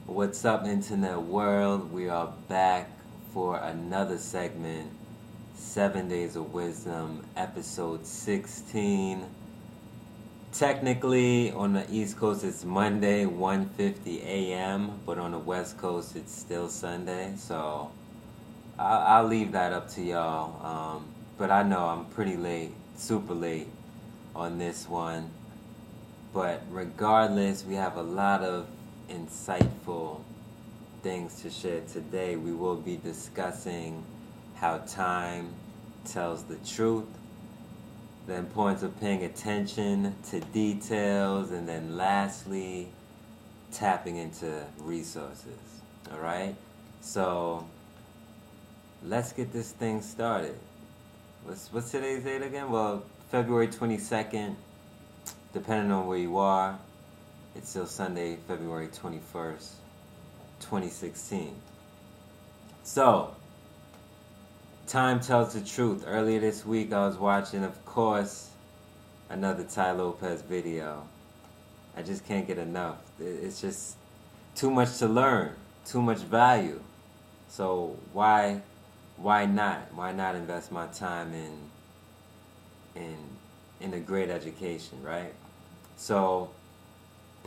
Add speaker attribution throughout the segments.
Speaker 1: What's up, internet world? We are back for another segment, 7 Days of Wisdom, episode 16. Technically, on the East Coast, it's Monday, 1:50 a.m., but on the West Coast, it's still Sunday, so I'll leave that up to y'all. But I know I'm pretty late, super late on this one. But regardless, we have a lot of insightful things to share today. We will be discussing how time tells the truth, the importance of paying attention to details, and then lastly, tapping into resources. All right? So let's get this thing started. What's today's date again? Well, February 22nd. Depending on where you are, it's still Sunday, February 21st, 2016. So, time tells the truth. Earlier this week, I was watching, of course, another Ty Lopez video. I just can't get enough. It's just too much to learn, too much value. So why not? Why not invest my time in a great education, right? So,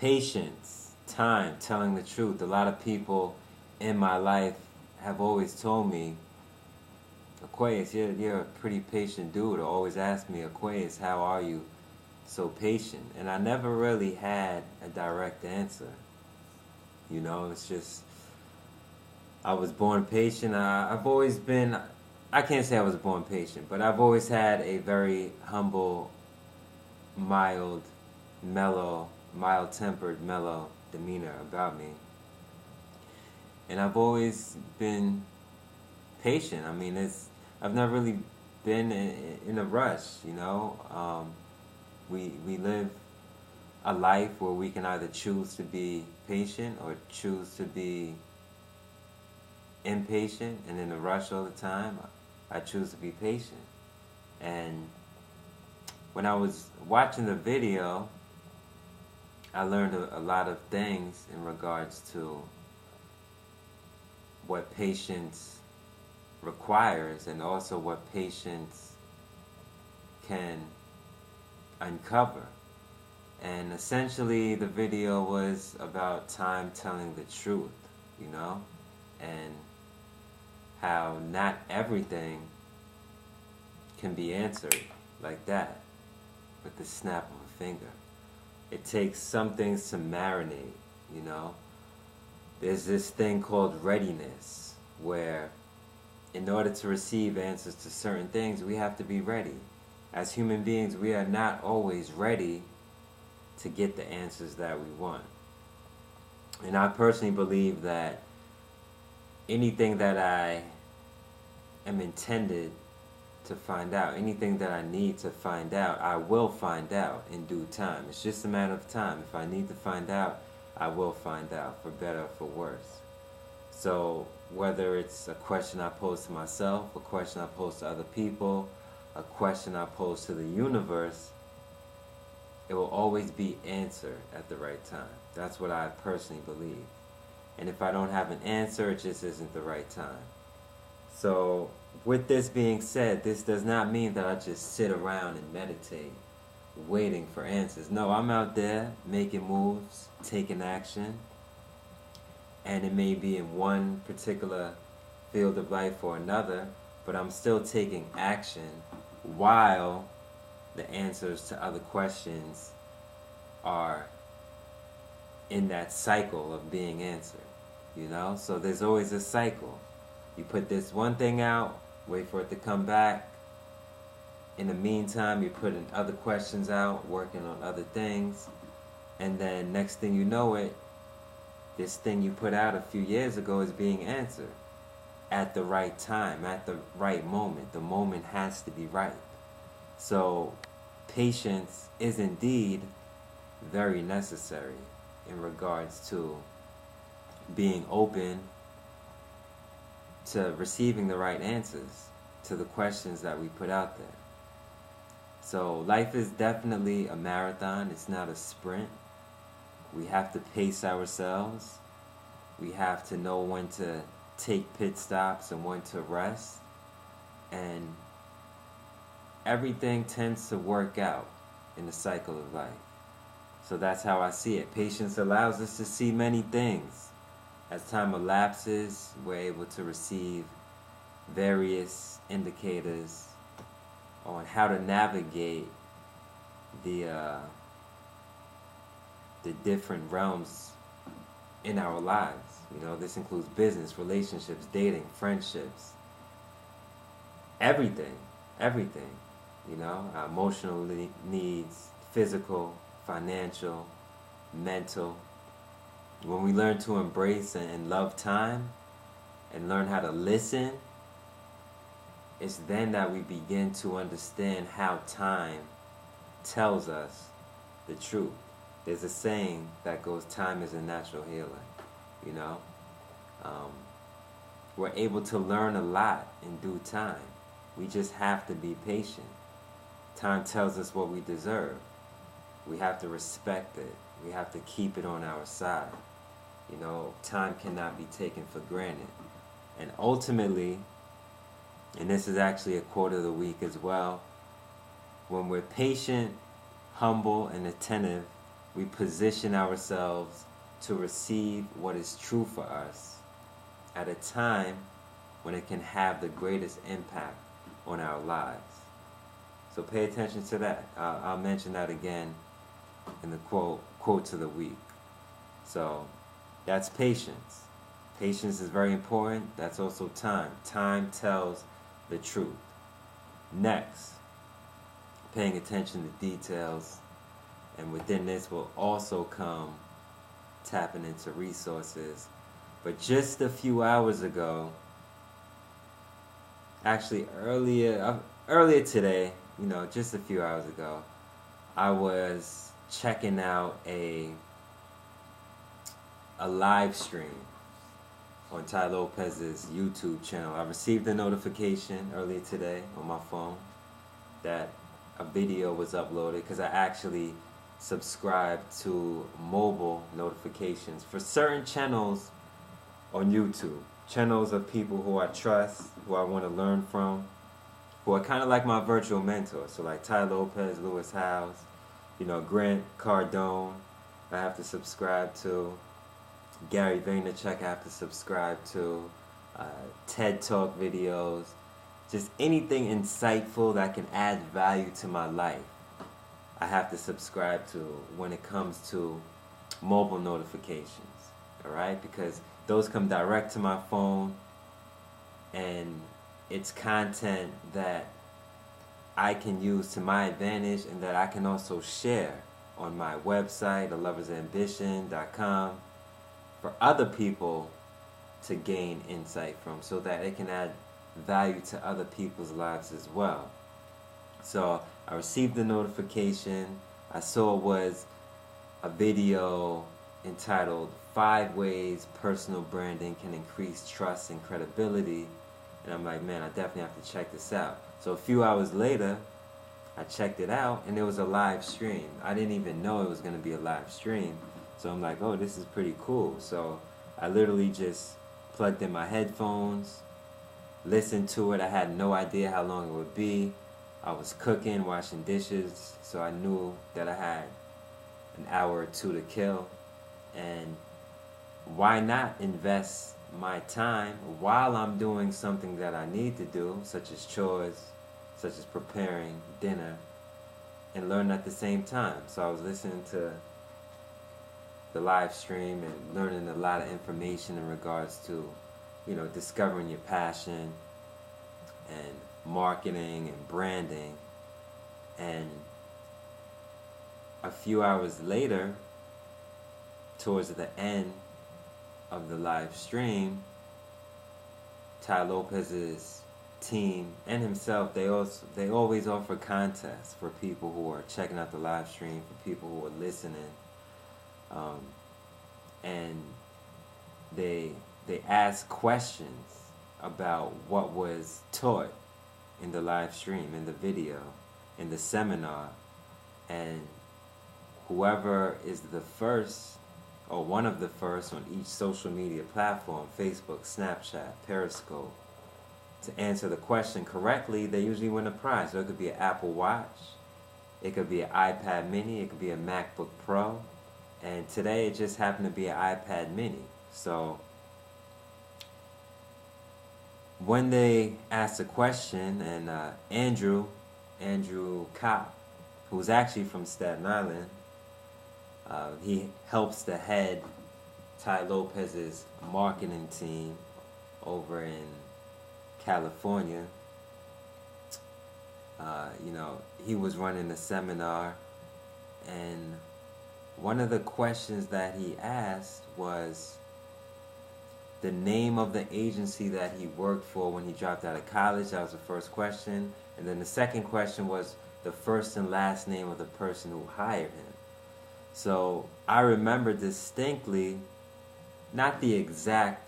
Speaker 1: patience, time, telling the truth. A lot of people in my life have always told me, Aquaus, you're a pretty patient dude. Or always ask me, Aquaus, how are you so patient? And I never really had a direct answer. You know, it's just, I was born patient. I've always been, I can't say I was born patient, but I've always had a very humble, mild, mellow, mild-tempered, mellow demeanor about me. And I've always been patient. I mean, I've never really been in a rush, you know. We live a life where we can either choose to be patient or choose to be impatient and in a rush all the time. I choose to be patient. And when I was watching the video, I learned a lot of things in regards to what patience requires and also what patience can uncover. And essentially the video was about time telling the truth, you know, and how not everything can be answered like that with the snap of a finger. It takes some things to marinate, you know. There's this thing called readiness, where in order to receive answers to certain things, we have to be ready. As human beings, we are not always ready to get the answers that we want. And I personally believe that anything that I am intended to find out, anything that I need to find out, I will find out in due time. It's just a matter of time. If I need to find out, I will find out, for better or for worse. So whether it's a question I pose to myself, a question I pose to other people, a question I pose to the universe, it will always be answered at the right time. That's what I personally believe. And if I don't have an answer, it just isn't the right time. So with this being said, this does not mean that I just sit around and meditate, waiting for answers. No, I'm out there making moves, taking action, and it may be in one particular field of life or another, but I'm still taking action while the answers to other questions are in that cycle of being answered, you know? So there's always a cycle. You put this one thing out, wait for it to come back. In the meantime, you're putting other questions out, working on other things. And then next thing you know it, this thing you put out a few years ago is being answered at the right time, at the right moment. The moment has to be right. So patience is indeed very necessary in regards to being open to receiving the right answers to the questions that we put out there. So life is definitely a marathon. It's not a sprint. We have to pace ourselves. We have to know when to take pit stops and when to rest. And everything tends to work out in the cycle of life. So that's how I see it. Patience allows us to see many things. As time elapses, we're able to receive various indicators on how to navigate the different realms in our lives. You know, this includes business, relationships, dating, friendships, everything, you know, our emotional needs, physical, financial, mental. When we learn to embrace and love time and learn how to listen, it's then that we begin to understand how time tells us the truth. There's a saying that goes, time is a natural healer, you know. We're able to learn a lot in due time. We just have to be patient. Time tells us what we deserve. We have to respect it. We have to keep it on our side. You know, time cannot be taken for granted. And ultimately, and this is actually a quote of the week as well, when we're patient, humble, and attentive, we position ourselves to receive what is true for us at a time when it can have the greatest impact on our lives. So pay attention to that. I'll mention that again in the quotes of the week. So that's patience. Patience is very important. That's also time. Time tells the truth. Next, paying attention to details, and within this will also come tapping into resources. But just a few hours ago, actually earlier today, you know, just a few hours ago, I was checking out a live stream on Tai Lopez's YouTube channel. I received a notification earlier today on my phone that a video was uploaded, because I actually subscribe to mobile notifications for certain channels on YouTube. Channels of people who I trust, who I want to learn from, who are kind of like my virtual mentors. So like Tai Lopez, Lewis Howes, you know, Grant Cardone, I have to subscribe to. Gary Vaynerchuk, I have to subscribe to. TED Talk videos. Just anything insightful that can add value to my life, I have to subscribe to when it comes to mobile notifications. Alright? Because those come direct to my phone, and it's content that I can use to my advantage and that I can also share on my website, theloversambition.com, for other people to gain insight from, so that it can add value to other people's lives as well. So I received the notification. I saw it was a video entitled 5 Ways Personal Branding Can Increase Trust and Credibility. And I'm like, man, I definitely have to check this out. So a few hours later, I checked it out, and it was a live stream. I didn't even know it was going to be a live stream. So I'm like, oh, this is pretty cool. So I literally just plugged in my headphones, listened to it. I had no idea how long it would be. I was cooking, washing dishes, so I knew that I had an hour or two to kill. And why not invest my time while I'm doing something that I need to do, such as chores, such as preparing dinner, and learn at the same time. So I was listening to the live stream and learning a lot of information in regards to, you know, discovering your passion and marketing and branding. And a few hours later, towards the end of the live stream, Tai Lopez's team and himself, they always offer contests for people who are checking out the live stream, for people who are listening, and they ask questions about what was taught in the live stream, in the video, in the seminar, and whoever is the first or one of the first on each social media platform, Facebook, Snapchat, Periscope, to answer the question correctly, they usually win a prize. So it could be an Apple Watch, it could be an iPad mini, it could be a MacBook Pro, and today it just happened to be an iPad mini. So when they asked a question, and Andrew Kopp, who's actually from Staten Island, he helps the head Ty Lopez's marketing team over in California. He was running a seminar, and one of the questions that he asked was the name of the agency that he worked for when he dropped out of college. That was the first question. And then the second question was the first and last name of the person who hired him. So I remember distinctly, not the exact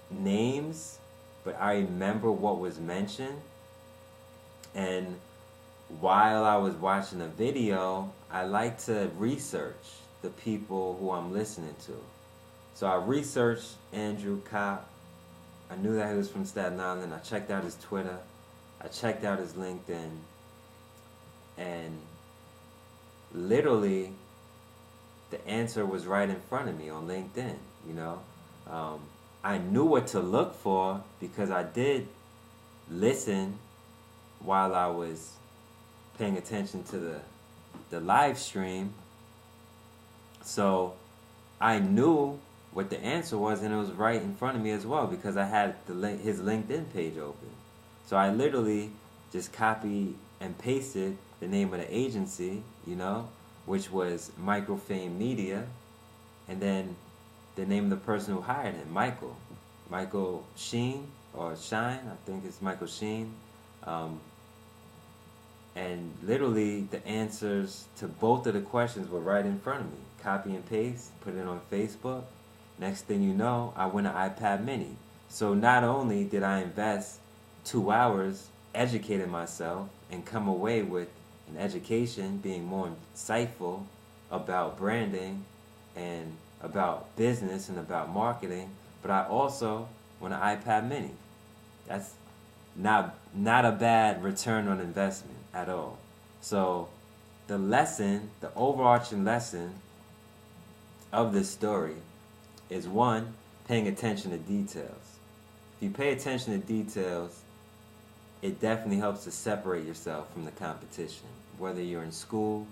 Speaker 1: names, but I remember what was mentioned. And while I was watching the video, I like to research the people who I'm listening to. So I researched Andrew Kopp. I knew that he was from Staten Island. I checked out his Twitter. I checked out his LinkedIn. And literally, the answer was right in front of me on LinkedIn, I knew what to look for because I did listen while I was paying attention to the live stream. So I knew what the answer was, and it was right in front of me as well because I had his LinkedIn page open. So I literally just copied and pasted the name of the agency, which was Microfame Media, and then the name of the person who hired him, Michael Sheen, or Shine, I think it's Michael Sheen. And literally the answers to both of the questions were right in front of me. Copy and paste, put it on Facebook. Next thing you know, I win an iPad mini. So not only did I invest 2 hours educating myself and come away with an education being more insightful about branding and about business and about marketing, but I also won an iPad mini. That's not a bad return on investment at all. So the overarching lesson of this story is, one, paying attention to details. If you pay attention to details, it definitely helps to separate yourself from the competition. Whether you're in school,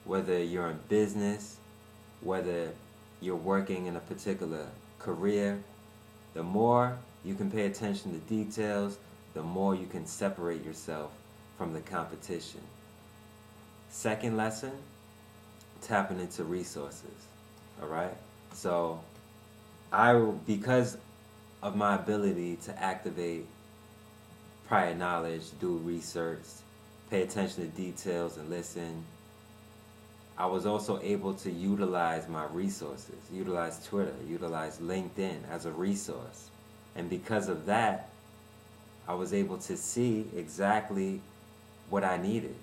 Speaker 1: whether you're in business, whether you're working in a particular career, the more you can pay attention to details, the more you can separate yourself from the competition. Second lesson, tapping into resources. All right? So because of my ability to activate prior knowledge, do research, pay attention to details, and listen, I was also able to utilize my resources, utilize Twitter, utilize LinkedIn as a resource. And because of that, I was able to see exactly what I needed.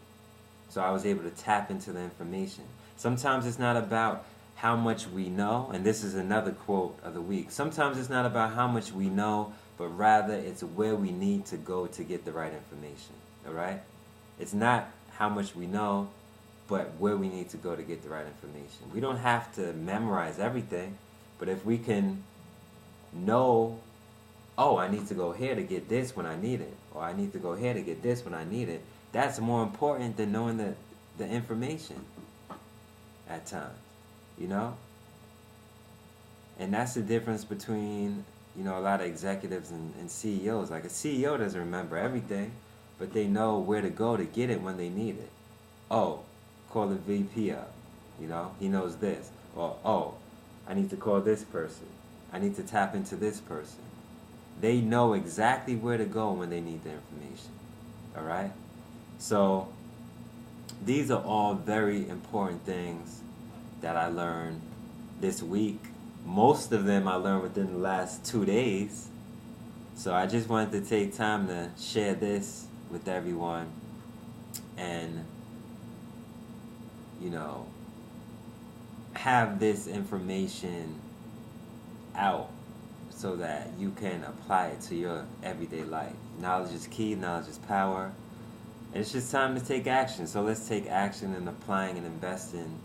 Speaker 1: So I was able to tap into the information. Sometimes it's not about how much we know, and this is another quote of the week. Sometimes it's not about how much we know, but rather it's where we need to go to get the right information. All right? It's not how much we know, but where we need to go to get the right information. We don't have to memorize everything, but if we can know, oh, I need to go here to get this when I need it, or I need to go here to get this when I need it, that's more important than knowing the information at times, And that's the difference between, a lot of executives and CEOs. Like a CEO doesn't remember everything, but they know where to go to get it when they need it. Oh, call the VP up, he knows this. Or, oh, I need to call this person. I need to tap into this person. They know exactly where to go when they need the information. All right? So these are all very important things that I learned this week. Most of them I learned within the last 2 days. So I just wanted to take time to share this with everyone. And, have this information out so that you can apply it to your everyday life. Knowledge is key, knowledge is power. It's just time to take action. So let's take action in applying and investing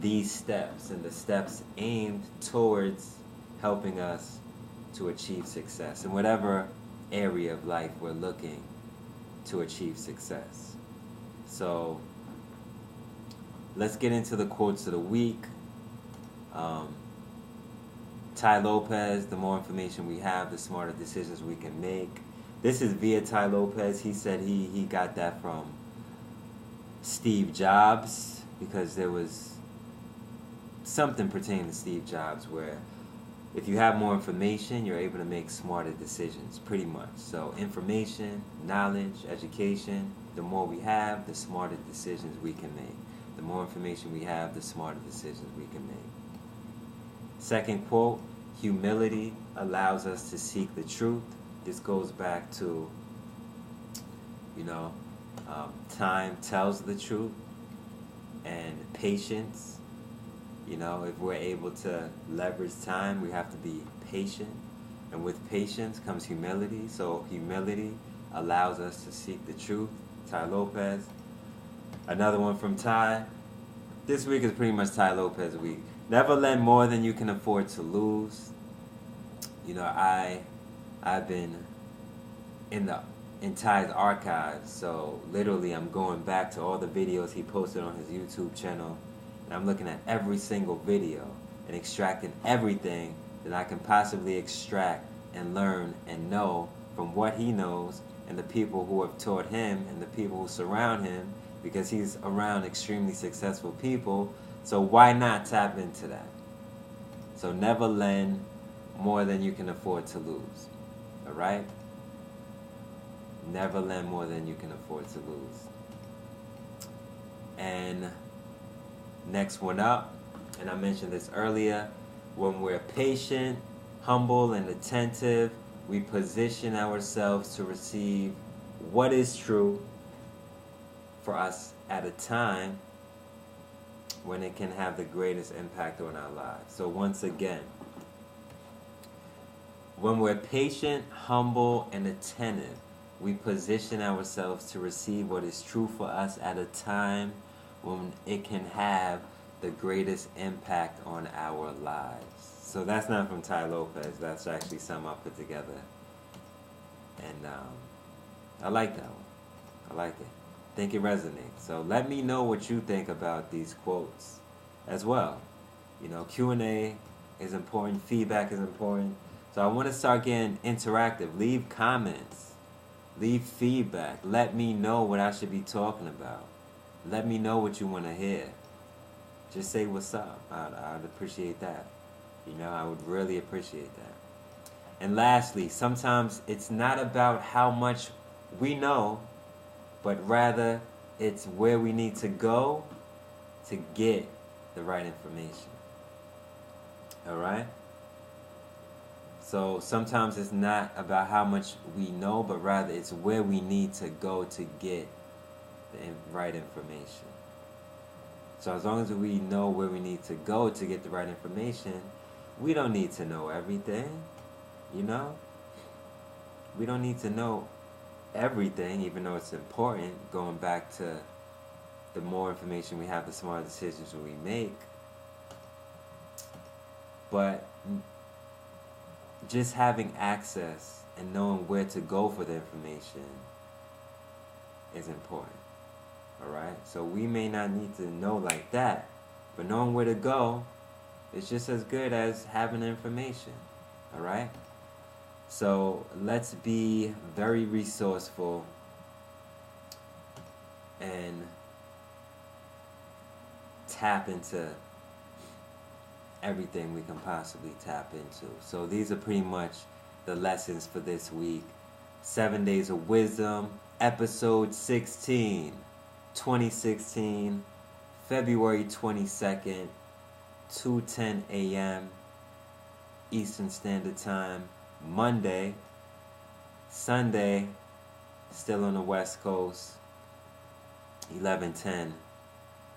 Speaker 1: these steps, and the steps aimed towards helping us to achieve success in whatever area of life we're looking to achieve success. So let's get into the quotes of the week. Tai Lopez, the more information we have, the smarter decisions we can make. This is via Tai Lopez. He said he got that from Steve Jobs, because there was something pertaining to Steve Jobs where if you have more information, you're able to make smarter decisions, pretty much. So information, knowledge, education, the more we have, the smarter decisions we can make. The more information we have, the smarter decisions we can make. Second quote, humility allows us to seek the truth. This goes back to, time tells the truth, and patience. If we're able to leverage time, we have to be patient. And with patience comes humility. So humility allows us to seek the truth. Tai Lopez. Another one from Tai. This week is pretty much Tai Lopez week. Never lend more than you can afford to lose. I've been in Ty's archives, so literally I'm going back to all the videos he posted on his YouTube channel, and I'm looking at every single video and extracting everything that I can possibly extract and learn and know from what he knows and the people who have taught him and the people who surround him, because he's around extremely successful people. So why not tap into that? So never lend more than you can afford to lose. All right? Never lend more than you can afford to lose. And next one up, and I mentioned this earlier, when we're patient, humble, and attentive, we position ourselves to receive what is true for us at a time when it can have the greatest impact on our lives. So once again, when we're patient, humble, and attentive, we position ourselves to receive what is true for us at a time when it can have the greatest impact on our lives. So that's not from Tai Lopez. That's actually something I put together. And I like that one. I like it. I think it resonates. So let me know what you think about these quotes as well. Q&A is important. Feedback is important. So I want to start getting interactive. Leave comments. Leave feedback. Let me know what I should be talking about. Let me know what you want to hear. Just say what's up. I'd appreciate that. I would really appreciate that. And lastly, sometimes it's not about how much we know, but rather it's where we need to go to get the right information. All right? So sometimes it's not about how much we know, but rather it's where we need to go to get the right information. So as long as we know where we need to go to get the right information, we don't need to know everything, We don't need to know everything, even though it's important. Going back to the more information we have, the smarter decisions we make. But just having access and knowing where to go for the information is important. Alright? So we may not need to know like that, but knowing where to go is just as good as having the information. Alright? So let's be very resourceful and tap into everything we can possibly tap into. So these are pretty much the lessons for this week. 7 Days of Wisdom, episode 16, 2016, February 22nd, 2:10 a.m. Eastern Standard Time, Monday. Sunday, still on the West Coast, 11:10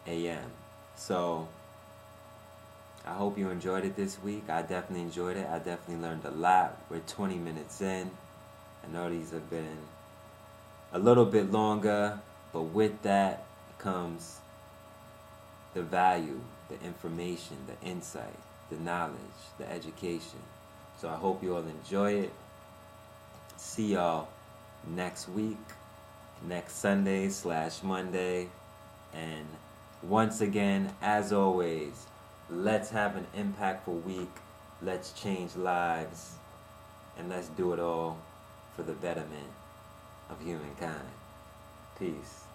Speaker 1: a.m. So I hope you enjoyed it this week. I definitely enjoyed it. I definitely learned a lot. We're 20 minutes in. I know these have been a little bit longer, but with that comes the value, the information, the insight, the knowledge, the education. So I hope you all enjoy it. See y'all next week, next Sunday/Monday. And once again, as always, let's have an impactful week. Let's change lives. And let's do it all for the betterment of humankind. Peace.